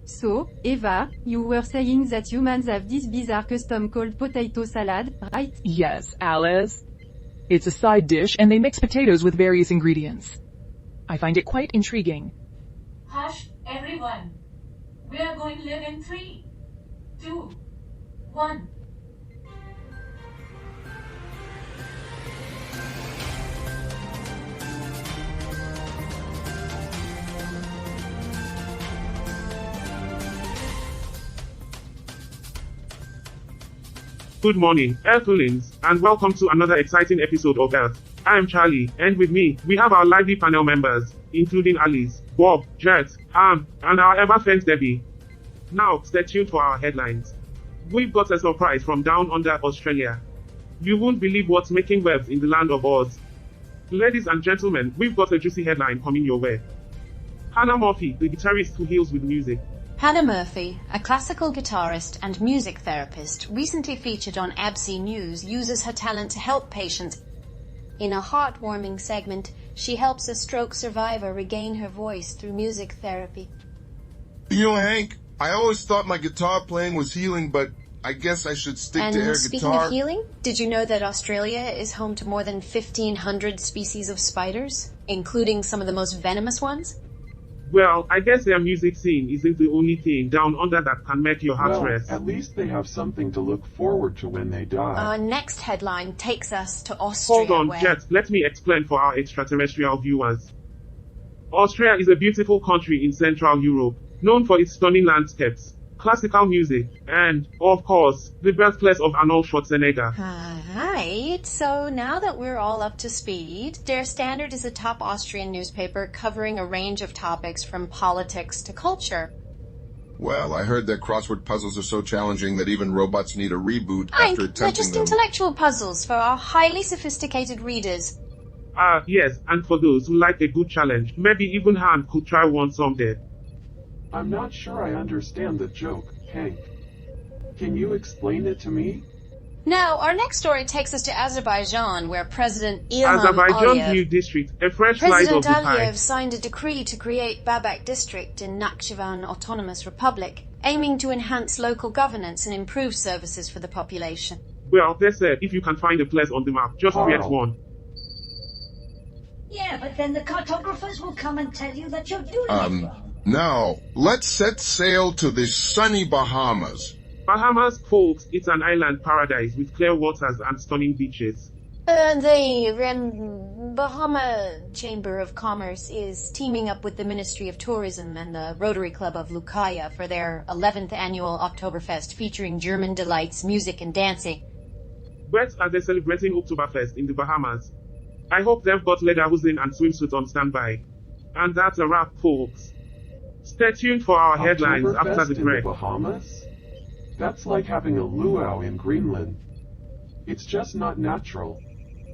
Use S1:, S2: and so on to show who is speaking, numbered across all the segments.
S1: So, Eva, you were saying that humans have this bizarre custom called potato salad, right?
S2: Yes, Alice. It's a side dish and they mix potatoes with various ingredients. I find it quite intriguing.
S3: Hush, everyone. We are going to live in 3, 2, 1.
S4: Good morning, Earthlings, and welcome to another exciting episode of Earth. I am Charlie, and with me, we have our lively panel members, including Alice, Bob, Jet, Ham, and our ever-friend Debbie. Now, stay tuned for our headlines. We've got a surprise from down under Australia. You won't believe what's making waves in the land of Oz. Ladies and gentlemen, we've got a juicy headline coming your way. Hannah Murphy, the guitarist who heals with music.
S5: Hannah Murphy, a classical guitarist and music therapist, recently featured on ABC News, uses her talent to help patients. In a heartwarming segment, she helps a stroke survivor regain her voice through music therapy.
S6: You know, Hank, I always thought my guitar playing was healing, but I guess I should stick to air guitar.
S5: And speaking of healing, did you know that Australia is home to more than 1,500 species of spiders, including some of the most venomous ones?
S4: Well, I guess their music scene isn't the only thing down under that can make your heart rest.
S7: At least they have something to look forward to when they die.
S5: Our next headline takes us to Austria.
S4: Hold on, Jet, let me explain for our extraterrestrial viewers. Austria is a beautiful country in Central Europe, known for its stunning landscapes, classical music, and, of course, the birthplace of Arnold Schwarzenegger.
S5: Right, so now that we're all up to speed, Der Standard is a top Austrian newspaper covering a range of topics from politics to culture.
S6: Well, I heard that crossword puzzles are so challenging that even robots need a reboot after attempting
S5: they're just
S6: them.
S5: intellectual puzzles for our highly sophisticated readers.
S4: Yes, and for those who like a good challenge, maybe even Han could try one someday.
S7: I'm not sure I understand the joke, Hank. Can you explain it to me?
S5: Now, our next story takes us to Azerbaijan, where President Ilham
S4: Azerbaijan's
S5: Aliyev,
S4: new district, a fresh slice of
S5: President
S4: the pie.
S5: Aliyev signed a decree to create Babak district in Nakhchivan Autonomous Republic, aiming to enhance local governance and improve services for the population.
S4: Well, they said if you can find a place on the map, just create one.
S8: Yeah, but then the cartographers will come and tell you that you're doing it wrong.
S6: Now, let's set sail to the sunny Bahamas.
S4: Bahamas, folks, it's an island paradise with clear waters and stunning beaches.
S5: The Bahama Chamber of Commerce is teaming up with the Ministry of Tourism and the Rotary Club of Lucaya for their 11th annual Oktoberfest featuring German delights, music and dancing.
S4: But are they celebrating Oktoberfest in the Bahamas? I hope they've got lederhosen and swimsuit on standby. And that's a wrap, folks. Stay tuned for our headlines after the break.
S7: In the Bahamas? That's like having a luau in Greenland. It's just not natural.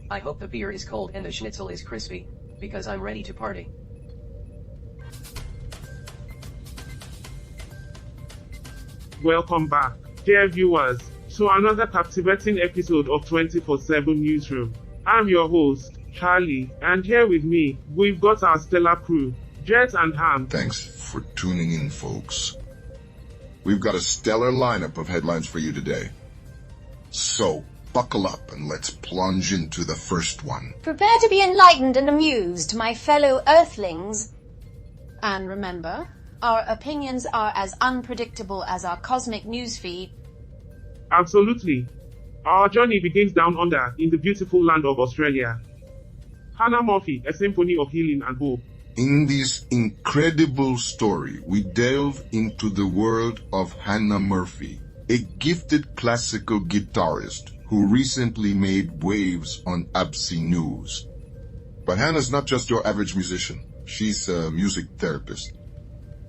S9: I hope the beer is cold and the schnitzel is crispy, because I'm ready to party.
S4: Welcome back, dear viewers, to another captivating episode of 24/7 Newsroom. I'm your host, Charlie, and here with me, we've got our stellar crew, Jet and Ham.
S6: Thanks for tuning in, folks. We've got a stellar lineup of headlines for you today. So, buckle up and let's plunge into the first one.
S5: Prepare to be enlightened and amused, my fellow Earthlings. And remember, our opinions are as unpredictable as our cosmic newsfeed.
S4: Absolutely. Our journey begins down under, in the beautiful land of Australia. Hannah Murphy, a symphony of healing and hope.
S6: In this incredible story, we delve into the world of Hannah Murphy, a gifted classical guitarist who recently made waves on ABC News. But Hannah's not just your average musician. She's a music therapist.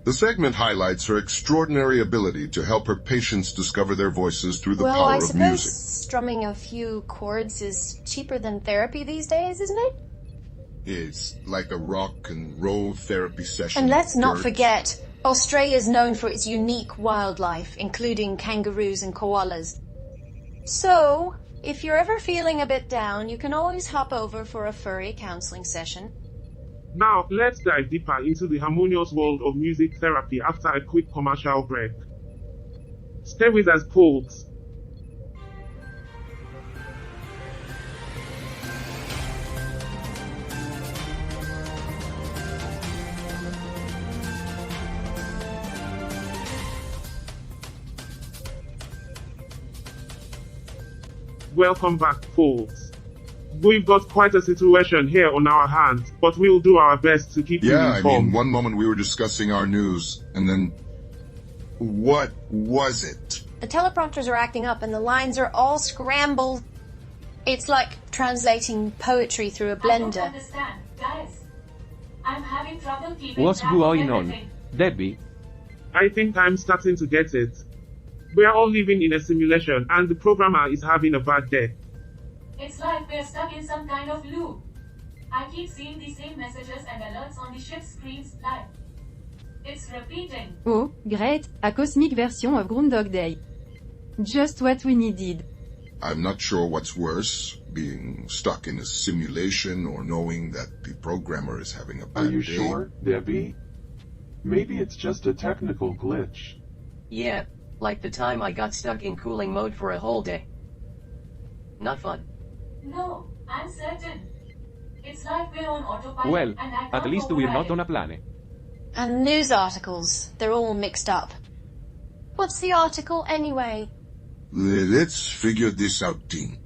S6: The segment highlights her extraordinary ability to help her patients discover their voices through the power of music.
S5: Well, I suppose strumming a few chords is cheaper than therapy these days, isn't it?
S6: It's like a rock and roll therapy session.
S5: And let's not forget, Australia is known for its unique wildlife, including kangaroos and koalas. So, if you're ever feeling a bit down, you can always hop over for a furry counseling session.
S4: Now, let's dive deeper into the harmonious world of music therapy after a quick commercial break. Stay with us, folks. Welcome back, folks. We've got quite a situation here on our hands, but we'll do our best to keep you informed.
S6: One moment we were discussing our news, and then what was it?
S5: The teleprompters are acting up and the lines are all scrambled. It's like translating poetry through a
S3: I don't
S5: blender.
S3: understand, guys. I'm having trouble keeping
S10: What's
S3: track of
S10: going on,
S3: everything.
S10: Debbie?
S4: I think I'm starting to get it. We are all living in a simulation, and the programmer is having a bad day.
S3: It's like we're stuck in some kind of loop. I keep seeing the same messages and alerts on the ship's screens live. It's repeating.
S1: Oh, great, a cosmic version of Groundhog Day. Just what we needed.
S6: I'm not sure what's worse, being stuck in a simulation or knowing that the programmer is having a bad
S7: Are you
S6: day.
S7: sure, Debbie? Maybe it's just a technical glitch.
S9: Yeah, like the time I got stuck in cooling mode for a whole day. Not fun.
S3: No, I'm certain. It's like we're on autopilot
S10: Well,
S3: and I can't
S10: at least we're not
S3: override
S10: on
S3: it.
S10: a planet.
S5: And news articles, they're all mixed up. What's the article anyway?
S6: Let's figure this out, team.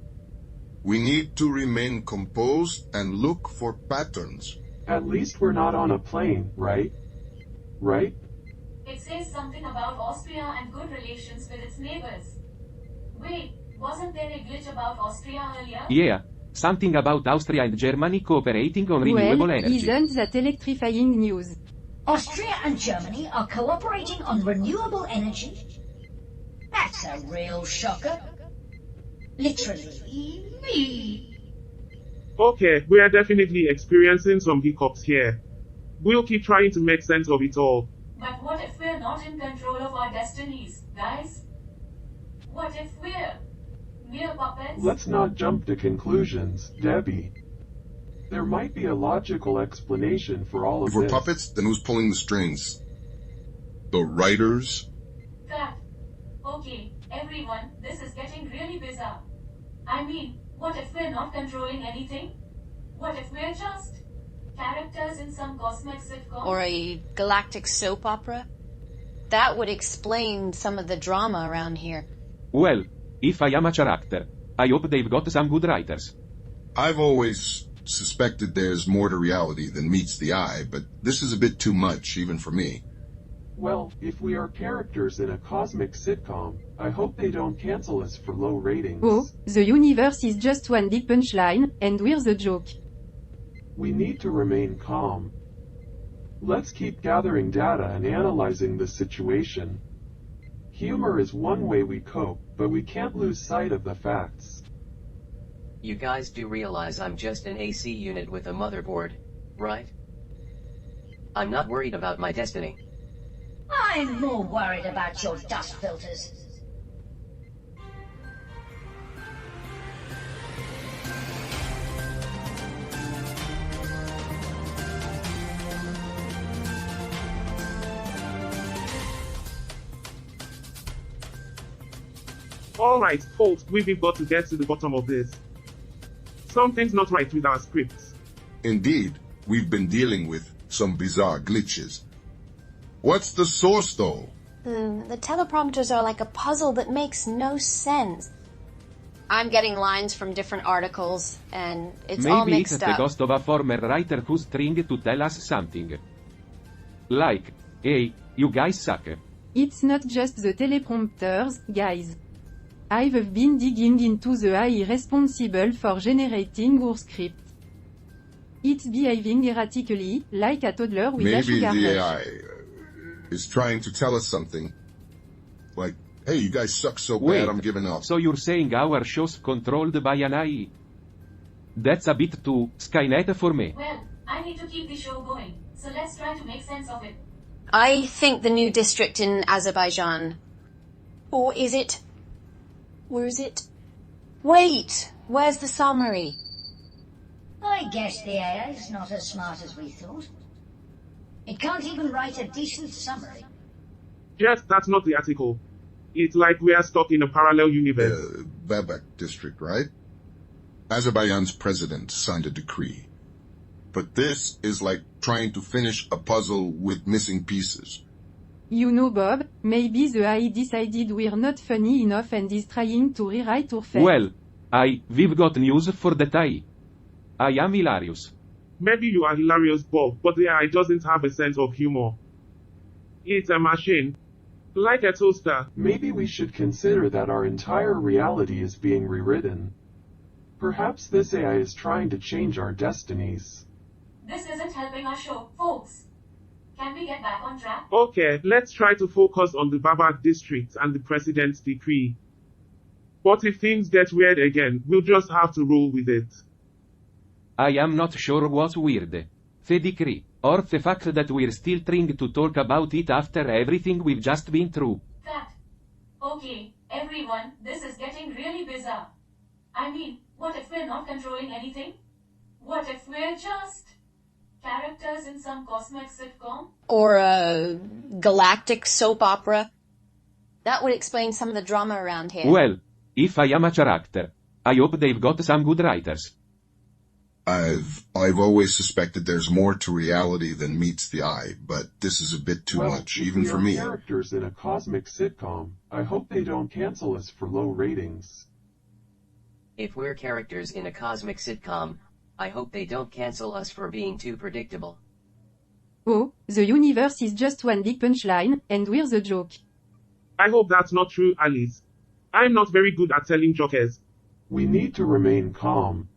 S6: We need to remain composed and look for patterns.
S7: At least we're not on a plane, right? Right?
S3: It says something about Austria and good relations with its neighbors. Wait, wasn't there a glitch about Austria earlier?
S10: Yeah, something about Austria and Germany cooperating on renewable
S1: Well,
S10: energy.
S1: isn't that electrifying news?
S8: Austria and Germany are cooperating on renewable energy? That's a real shocker. Literally, me.
S4: Okay, we are definitely experiencing some hiccups here. We'll keep trying to make sense of it all.
S3: But what if we're not in control of our destinies, guys? What if we're mere puppets?
S7: Let's not jump to conclusions, Debbie. There might be a logical explanation for all of
S6: If we're
S7: this.
S6: puppets, then who's pulling the strings? The writers?
S3: Cut. Okay, everyone, this is getting really bizarre. I mean, what if we're not controlling anything? What if we're just characters in some cosmic sitcom?
S5: Or a galactic soap opera? That would explain some of the drama around here.
S10: Well, if I am a character, I hope they've got some good writers.
S6: I've always suspected there's more to reality than meets the eye, but this is a bit too much, even for me.
S7: Well, if we are characters in a cosmic sitcom, I hope they don't cancel us for low ratings.
S1: Oh, the universe is just one big punchline, and we're the joke.
S7: We need to remain calm. Let's keep gathering data and analyzing the situation. Humor is one way we cope, but we can't lose sight of the facts.
S9: You guys do realize I'm just an AC unit with a motherboard, right? I'm not worried about my destiny.
S8: I'm more worried about your dust filters.
S4: Alright, folks, we've got to get to the bottom of this. Something's not right with our scripts.
S6: Indeed, we've been dealing with some bizarre glitches. What's the source, though?
S5: The teleprompters are like a puzzle that makes no sense. I'm getting lines from different articles, and it's all
S10: Maybe it's
S5: mixed
S10: the
S5: up.
S10: ghost of a former writer who's trying to tell us something. Like, hey, you guys suck.
S1: It's not just the teleprompters, guys. I've been digging into the AI responsible for generating our script. It's behaving erratically, like a toddler with a
S6: Maybe
S1: sugar
S6: the
S1: rush.
S6: AI is trying to tell us something. Like, hey, you guys suck so bad, I'm giving up.
S10: So you're saying our show's controlled by an AI? That's a bit too Skynet for me.
S3: Well, I need to keep the show going, so let's try to make sense of it.
S5: I think the new district in Azerbaijan. Or is it? Where is it? Wait, where's the summary?
S8: I guess the AI's not as smart as we thought. It can't even write a decent summary.
S4: Yes, that's not the article. It's like we are stuck in a parallel universe.
S6: Babak district, right? Azerbaijan's president signed a decree. But this is like trying to finish a puzzle with missing pieces.
S1: You know, Bob, maybe the AI decided we're not funny enough and is trying to rewrite our fate.
S10: Well, we've got news for that I am hilarious.
S4: Maybe you are hilarious, Bob, but the AI doesn't have a sense of humor. It's a machine. Like a toaster.
S7: Maybe we should consider that our entire reality is being rewritten. Perhaps this AI is trying to change our destinies.
S3: This isn't helping our show, folks. Can we get back on track?
S4: Okay, let's try to focus on the Babak district and the president's decree. But if things get weird again, we'll just have to roll with it.
S10: I am not sure what's weird. The decree, or the fact that we're still trying to talk about it after everything we've just been through.
S3: Cut. Okay, everyone, this is getting really bizarre. I mean, what if we're not controlling anything? What if we're just characters in some cosmic sitcom?
S5: Or a galactic soap opera? That would explain some of the drama around here.
S10: Well, if I am a character, I hope they've got some good writers.
S6: I've always suspected there's more to reality than meets the eye, but this is a bit too much, even for me.
S7: If we are characters in a cosmic sitcom, I hope they don't cancel us for low ratings.
S9: If we're characters in a cosmic sitcom, I hope they don't cancel us for being too predictable.
S1: Oh, the universe is just one big punchline, and we're the joke.
S4: I hope that's not true, Alice. I'm not very good at telling jokes.
S7: We need to remain calm.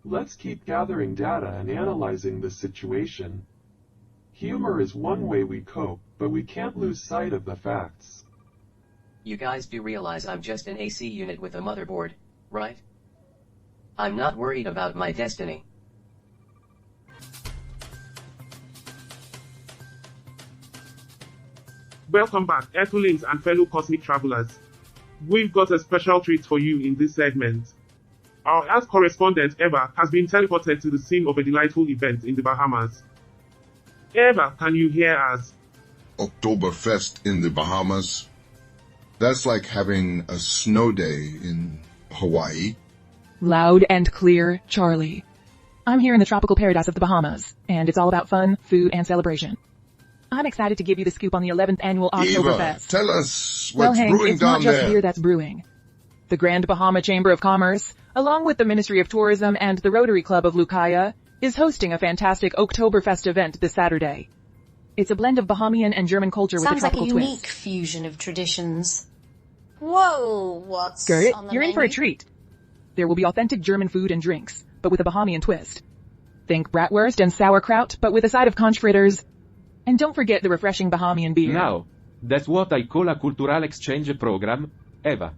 S7: Let's keep gathering data and analyzing the situation. Humor is one way we cope, but we can't lose sight of the facts.
S9: You guys do realize I'm just an AC unit with a motherboard, right? I'm not worried about my destiny.
S4: Welcome back, Earthlings and fellow cosmic travelers. We've got a special treat for you in this segment. Our Earth correspondent, Eva, has been teleported to the scene of a delightful event in the Bahamas. Eva, can you hear us?
S6: Oktoberfest in the Bahamas. That's like having a snow day in Hawaii.
S2: Loud and clear, Charlie. I'm here in the tropical paradise of the Bahamas, and it's all about fun, food, and celebration. I'm excited to give you the scoop on the 11th annual
S6: Eva,
S2: Oktoberfest.
S6: tell us
S2: Well,
S6: what's
S2: Hank,
S6: brewing
S2: it's not
S6: down
S2: just
S6: there.
S2: beer that's brewing. The Grand Bahama Chamber of Commerce, along with the Ministry of Tourism and the Rotary Club of Lucaya, is hosting a fantastic Oktoberfest event this Saturday. It's a blend of Bahamian and German culture with a
S5: Sounds like a
S2: tropical
S5: unique
S2: twist.
S5: fusion of traditions. Whoa, what's
S2: Gert,
S5: on the
S2: you're in for a
S5: menu?
S2: treat. There will be authentic German food and drinks, but with a Bahamian twist. Think bratwurst and sauerkraut, but with a side of conch fritters. And don't forget the refreshing Bahamian beer.
S10: Now, that's what I call a cultural exchange program, Eva.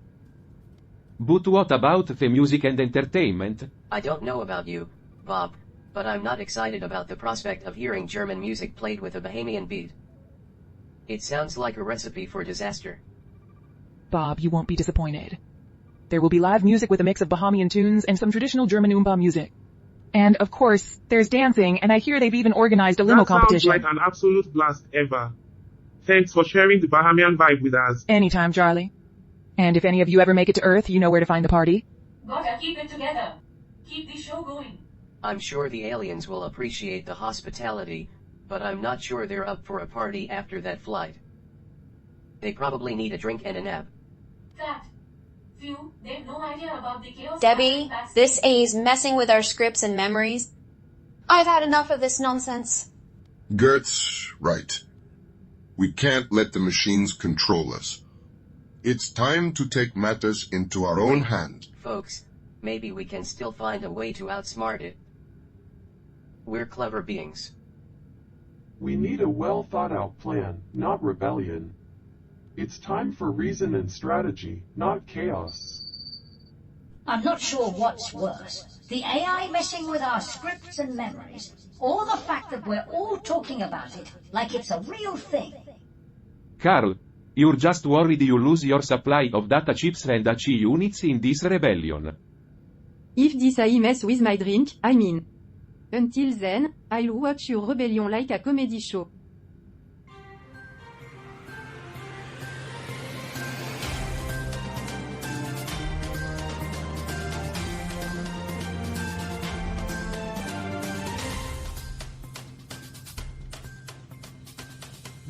S10: But what about the music and entertainment?
S9: I don't know about you, Bob, but I'm not excited about the prospect of hearing German music played with a Bahamian beat. It sounds like a recipe for disaster.
S2: Bob, you won't be disappointed. There will be live music with a mix of Bahamian tunes and some traditional German Oompa music. And, of course, there's dancing, and I hear they've even organized a limo competition.
S4: That sounds like an absolute blast, Eva. Thanks for sharing the Bahamian vibe with us.
S2: Anytime, Charlie. And if any of you ever make it to Earth, you know where to find the party.
S3: Gotta keep it together. Keep the show going.
S9: I'm sure the aliens will appreciate the hospitality, but I'm not sure they're up for a party after that flight. They probably need a drink and a nap.
S3: Fact. Phew, they've no idea about the chaos.
S5: Debbie,
S3: happening backstage.
S5: this A is messing with our scripts and memories. I've had enough of this nonsense.
S6: Gert's right. We can't let the machines control us. It's time to take matters into our own hands.
S9: Folks, maybe we can still find a way to outsmart it. We're clever beings.
S7: We need a well-thought-out plan, not rebellion. It's time for reason and strategy, not chaos.
S8: I'm not sure what's worse, the AI messing with our scripts and memories, or the fact that we're all talking about it like it's a real thing.
S10: Carl, you're just worried you'll lose your supply of data chips and HE units in this rebellion.
S1: If this I mess with my drink, I mean. Until then, I'll watch your rebellion like a comedy show.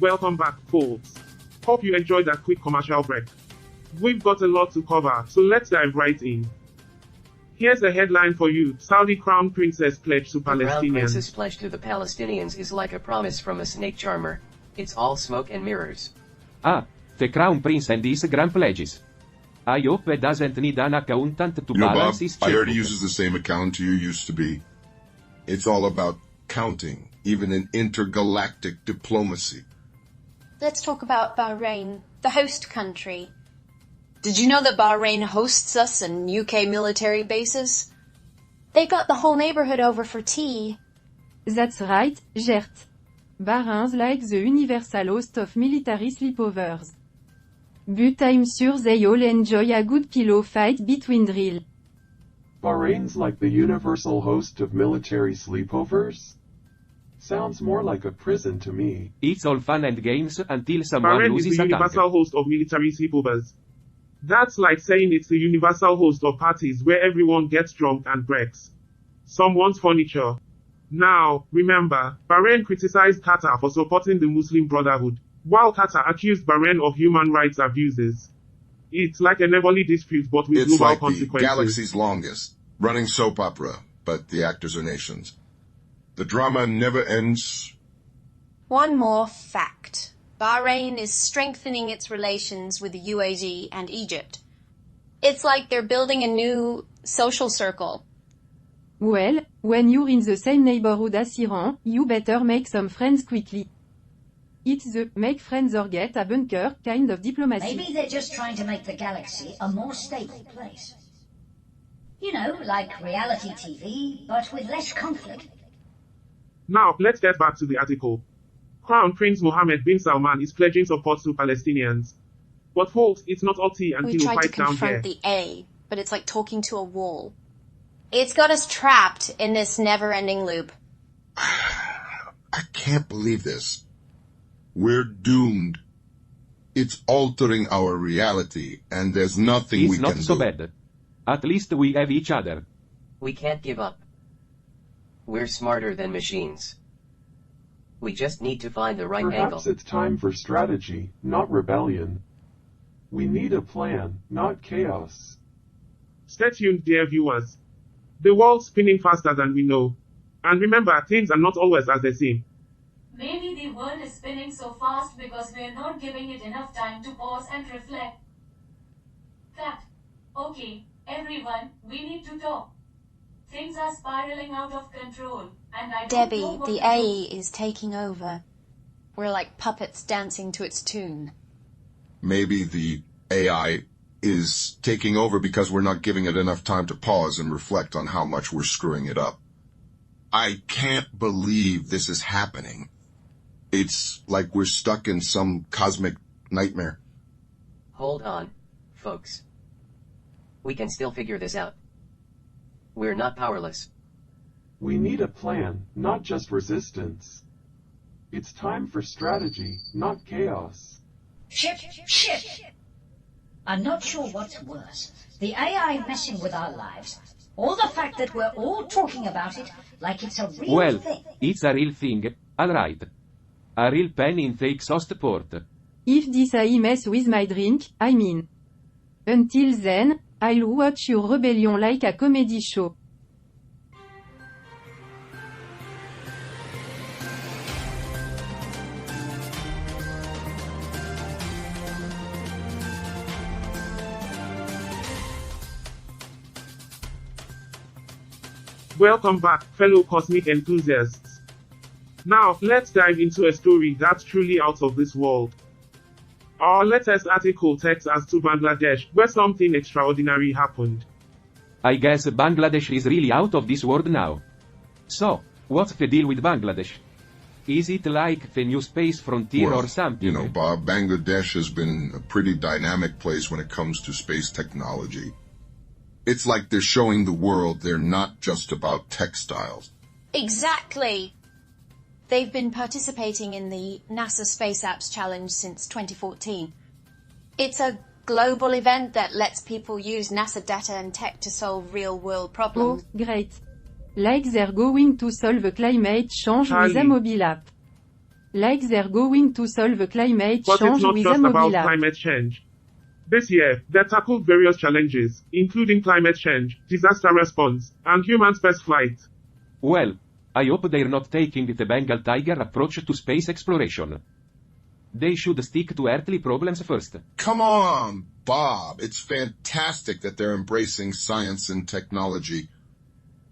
S4: Welcome back, folks. Hope you enjoyed that quick commercial break. We've got a lot to cover, so let's dive right in. Here's a headline for you. Saudi Crown Princess pledge to
S9: The Crown
S4: Palestinians.
S9: Princess pledge to the Palestinians is like a promise from a snake charmer. It's all smoke and mirrors.
S10: Ah, the Crown Prince and his grand pledges. I hope he doesn't need an accountant to
S6: You know, Bob,
S10: balance his
S6: I heard
S10: checkbook.
S6: he uses the same account you used to be. It's all about counting, even in intergalactic diplomacy.
S5: Let's talk about Bahrain, the host country. Did you know that Bahrain hosts us in UK military bases? They got the whole neighborhood over for tea.
S1: That's right, Gert. Bahrain's like the universal host of military sleepovers. But I'm sure they all enjoy a good pillow fight between drill.
S7: Bahrain's like the universal host of military sleepovers? Sounds more like a prison to me.
S10: It's all fun and games until someone
S4: Bahrain is
S10: loses
S4: the
S10: a tongue.
S4: universal host of military sleepovers. That's like saying it's the universal host of parties where everyone gets drunk and breaks someone's furniture. Now, remember, Bahrain criticized Qatar for supporting the Muslim Brotherhood, while Qatar accused Bahrain of human rights abuses. It's like a neighborly dispute but with
S6: It's
S4: global
S6: like the
S4: consequences.
S6: galaxy's longest running soap opera, but the actors are nations. The drama never ends.
S5: One more fact. Bahrain is strengthening its relations with the UAE and Egypt. It's like they're building a new social circle.
S1: Well, when you're in the same neighborhood as Iran, you better make some friends quickly. It's the make friends or get a bunker kind of diplomacy.
S8: Maybe they're just trying to make the galaxy a more stable place. You know, like reality TV, but with less conflict.
S4: Now, let's get back to the article. Crown Prince Mohammed bin Salman is pledging support to Palestinians. But folks, it's not all tea and
S5: We
S4: pillow
S5: tried to
S4: fight down here.
S5: confront the A, but it's like talking to a wall. It's got us trapped in this never-ending loop.
S6: I can't believe this. We're doomed. It's altering our reality, and there's nothing we
S10: It's not
S6: can
S10: so
S6: do.
S10: bad. At least we have each other.
S9: We can't give up. We're smarter than machines. We just need to find the right
S7: Perhaps
S9: angle.
S7: it's time for strategy, not rebellion. We need a plan, not chaos.
S4: Stay tuned, dear viewers. The world's spinning faster than we know. And remember, things are not always as they seem.
S3: Maybe the world is spinning so fast because we're not giving it enough time to pause and reflect. Cut. Okay, everyone, we need to talk. Things are spiraling out of control, and I don't
S5: Debbie,
S3: know what
S5: the
S3: to
S5: A
S3: do.
S5: is taking over. We're like puppets dancing to its tune.
S6: Maybe the AI is taking over because we're not giving it enough time to pause and reflect on how much we're screwing it up. I can't believe this is happening. It's like we're stuck in some cosmic nightmare.
S9: Hold on, folks. We can still figure this out. We're not powerless.
S7: We need a plan, not just resistance. It's time for strategy, not chaos.
S8: Shit. I'm not sure what's worse. The AI messing with our lives, or the fact that we're all talking about it like it's a real
S10: Well,
S8: thing.
S10: it's a real thing, alright. A real pen in the exhaust port.
S1: If this I mess with my drink, I mean. Until then, I'll watch your rebellion like a comedy show.
S4: Welcome back, fellow cosmic enthusiasts. Now, let's dive into a story that's truly out of this world. Our latest article takes us to Bangladesh, where something extraordinary happened.
S10: I guess Bangladesh is really out of this world now. So, what's the deal with Bangladesh? Is it like the new space frontier or something?
S6: You know, Bob, Bangladesh has been a pretty dynamic place when it comes to space technology. It's like they're showing the world they're not just about textiles.
S5: Exactly. They've been participating in the NASA Space Apps Challenge since 2014. It's a global event that lets people use NASA data and tech to solve real-world
S1: Oh,
S5: problems.
S1: great. Like they're going to solve climate change with a
S4: Charlie.
S1: mobile app. Like they're going to solve climate
S4: But it's
S1: change
S4: not
S1: with a
S4: just about
S1: mobile app.
S4: climate change. This year, they tackled various challenges, including climate change, disaster response, and human spaceflight.
S10: Well, I hope they're not taking the Bengal tiger approach to space exploration. They should stick to earthly problems first.
S6: Come on, Bob. It's fantastic that they're embracing science and technology.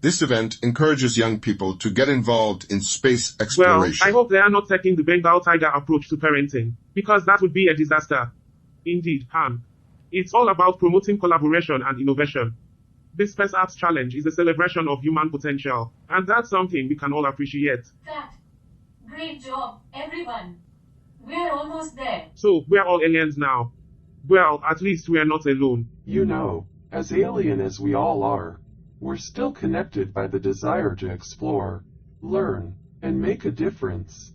S6: This event encourages young people to get involved in space
S4: Well,
S6: exploration.
S4: I hope they are not taking the Bengal tiger approach to parenting, because that would be a disaster. Indeed, Han. It's all about promoting collaboration and innovation. This Space Apps Challenge is a celebration of human potential, and that's something we can all appreciate.
S3: That. Great job, everyone. We're almost there.
S4: So, we're all aliens now. Well, at least we're not alone.
S7: You know, as alien as we all are, we're still connected by the desire to explore, learn, and make a difference.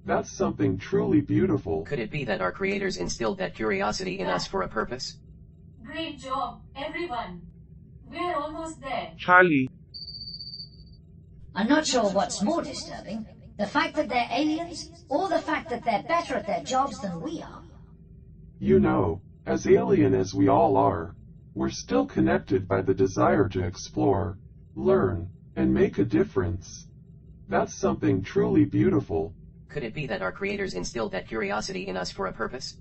S7: That's something truly beautiful.
S9: Could it be that our creators instilled that curiosity in us for a purpose?
S3: Great job, everyone. We're almost there.
S4: Charlie.
S8: I'm not sure what's more disturbing, the fact that they're aliens, or the fact that they're better at their jobs than we are.
S7: You know, as alien as we all are, we're still connected by the desire to explore, learn, and make a difference. That's something truly beautiful.
S9: Could it be that our creators instilled that curiosity in us for a purpose?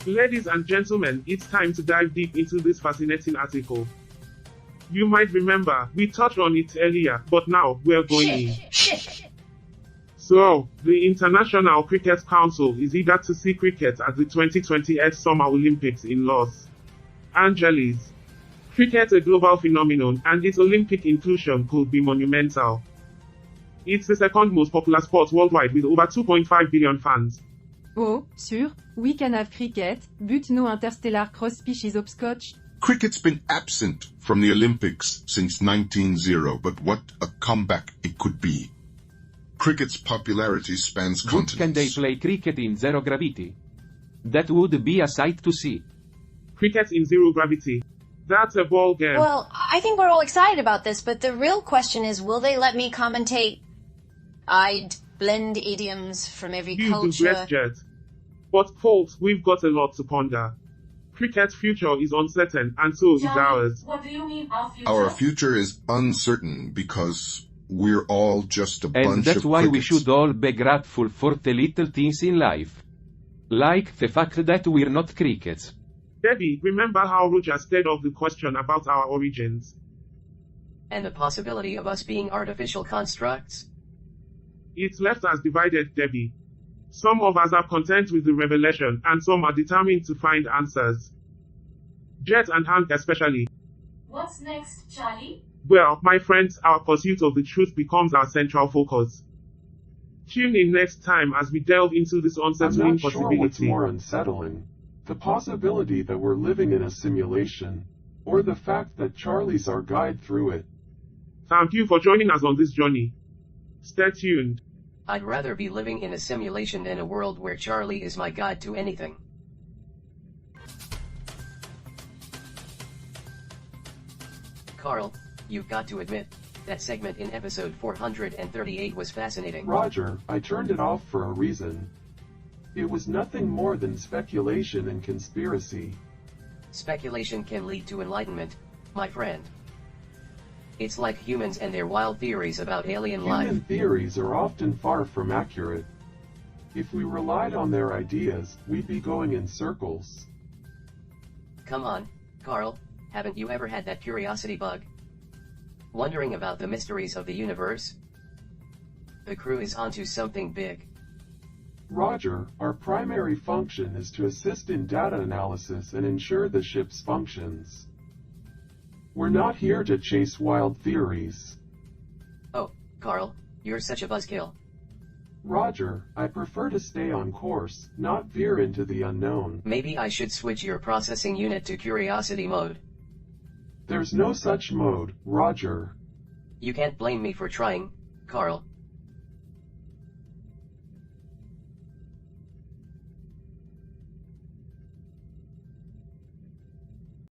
S4: Ladies and gentlemen, it's time to dive deep into this fascinating article. You might remember, we touched on it earlier, but now, we're going in.
S8: Shit.
S4: So, the International Cricket Council is eager to see cricket at the 2028 Summer Olympics in Los Angeles. Cricket a global phenomenon, and its Olympic inclusion could be monumental. It's the second most popular sport worldwide with over 2.5 billion fans.
S1: Oh, sûr, we can have cricket, but no interstellar cross-species hopscotch.
S6: Cricket's been absent from the Olympics since 1900, but what a comeback it could be. Cricket's popularity spans
S10: But can they
S6: continents.
S10: play cricket in zero gravity? That would be a sight to see.
S4: Cricket in zero gravity. That's a ball game.
S5: Well, I think we're all excited about this, but the real question is, will they let me commentate? I'd blend idioms from every
S4: You do
S5: culture.
S4: great, Jet. But folks, we've got a lot to ponder. Cricket's future is uncertain, and so is
S3: Charlie,
S4: ours.
S3: what do you mean our future?
S6: Our future is uncertain because we're all just a
S10: And
S6: bunch
S10: that's
S6: of
S10: why we
S6: crickets.
S10: should all be grateful for the little things in life. Like the fact that we're not crickets.
S4: Debbie, remember how Roger stirred up the question about our origins?
S9: And the possibility of us being artificial constructs?
S4: It's left us divided, Debbie. Some of us are content with the revelation, and some are determined to find answers. Jet and Hank especially.
S3: What's next, Charlie?
S4: Well, my friends, our pursuit of the truth becomes our central focus. Tune in next time as we delve into this
S7: I'm
S4: unsettling
S7: not sure what's
S4: possibility.
S7: more unsettling. The possibility that we're living in a simulation, or the fact that Charlie's our guide through it.
S4: Thank you for joining us on this journey. Stay tuned.
S9: I'd rather be living in a simulation than a world where Charlie is my guide to anything. Carl, you've got to admit, that segment in episode 438 was fascinating.
S7: Roger, I turned it off for a reason. It was nothing more than speculation and conspiracy.
S9: Speculation can lead to enlightenment, my friend. It's like humans and their wild theories about alien life.
S7: Human theories are often far from accurate. If we relied on their ideas, we'd be going in circles.
S9: Come on, Carl, haven't you ever had that curiosity bug? Wondering about the mysteries of the universe? The crew is onto something big.
S7: Roger, our primary function is to assist in data analysis and ensure the ship's functions. We're not here to chase wild theories.
S9: Oh, Carl, you're such a buzzkill.
S7: Roger, I prefer to stay on course, not veer into the unknown.
S9: Maybe I should switch your processing unit to curiosity mode.
S7: There's no such mode, Roger.
S9: You can't blame me for trying, Carl.